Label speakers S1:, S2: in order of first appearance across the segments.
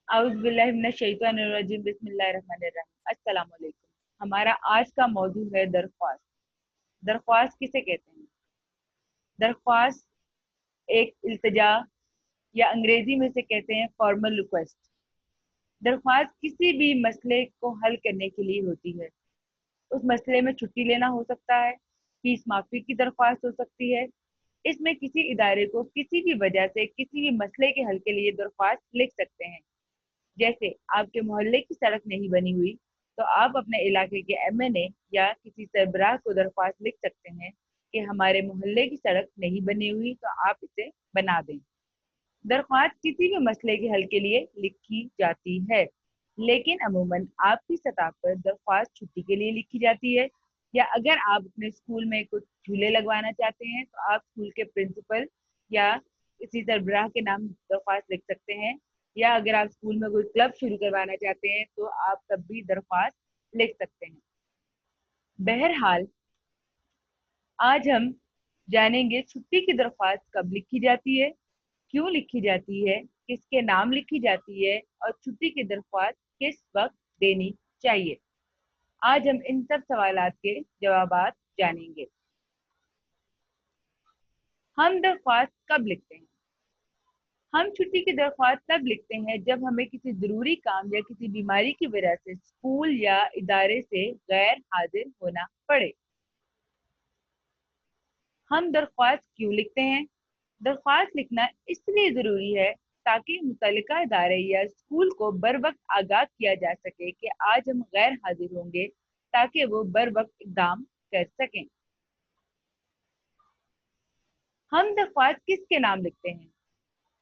S1: औज़ुबिल्लाहि बिस्मिल्लाहिर्रहमानिर्रहीम। अस्सलाम वालेकुम। हमारा आज का मौजू है दरख्वास्त। दरख्वास्त किसे कहते हैं? दरख्वास्त एक इल्तिजा या अंग्रेजी में से कहते हैं फॉर्मल रिक्वेस्ट। दरख्वास्त किसी भी मसले को हल करने के लिए होती है। उस मसले में छुट्टी लेना हो सकता है, फीस माफी की दरख्वास्त हो सकती है। इसमें किसी इदारे को किसी भी वजह से किसी भी मसले के हल के लिए दरख्वास्त लिख सकते हैं। जैसे आपके मोहल्ले की सड़क नहीं बनी हुई तो आप अपने इलाके के एमएनए या किसी सरबराह को दरख्वास्त लिख सकते हैं कि हमारे मोहल्ले की सड़क नहीं बनी हुई तो आप इसे बना दें। दरख्वास्त किसी भी मसले के हल के लिए लिखी जाती है, लेकिन अमूमन आपकी सतह पर दरख्वास्त छुट्टी के लिए लिखी जाती है, या अगर आप अपने स्कूल में कुछ झूले लगवाना चाहते हैं तो आप स्कूल के प्रिंसिपल या किसी सरबराह के नाम दरख्वास्त लिख सकते हैं, या अगर आप स्कूल में कोई क्लब शुरू करवाना चाहते हैं तो आप तब भी दरख्वास्त लिख सकते हैं। बहरहाल आज हम जानेंगे छुट्टी की दरख्वास्त कब लिखी जाती है, क्यों लिखी जाती है, किसके नाम लिखी जाती है और छुट्टी की दरख्वास्त किस वक्त देनी चाहिए। आज हम इन सब सवालात के जवाबात जानेंगे। हम दरख्वास्त कब लिखते हैं? हम छुट्टी की दरख्वास्त तब लिखते हैं जब हमें किसी जरूरी काम या किसी बीमारी की वजह से स्कूल या इदारे से गैर हाजिर होना पड़े। हम दरख्वास्त क्यों लिखते हैं? दरख्वास्त लिखना इसलिए ज़रूरी है ताकि मुतल्लिका इदारे या स्कूल को बर वक्त आगाह किया जा सके कि आज हम गैर हाजिर होंगे, ताकि वो बर वक्त इक़दाम कर सकें। हम दरख्वास्त किसके नाम लिखते हैं?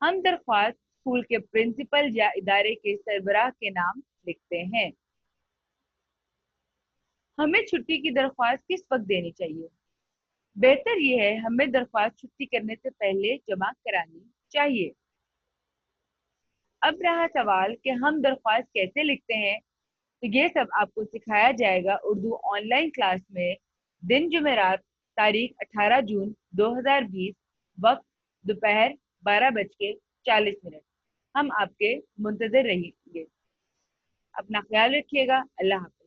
S1: हम दरख्वास्त स्कूल के प्रिंसिपल या इदारे के सरबराह के नाम लिखते हैं। हमें छुट्टी की दरख्वास्त किस वक्त देनी चाहिए? बेहतर यह है हमें दरख्वास्त छुट्टी करने से पहले जमा करानी चाहिए। अब रहा सवाल कि हम दरख्वास्त कैसे लिखते हैं, तो ये सब आपको सिखाया जाएगा उर्दू ऑनलाइन क्लास में। दिन जुमेरात, तारीख 18 जून 2020, वक्त दोपहर 12:40। हम आपके मुंतजर रहेंगे। अपना ख्याल रखिएगा। अल्लाह हाफ़िज़।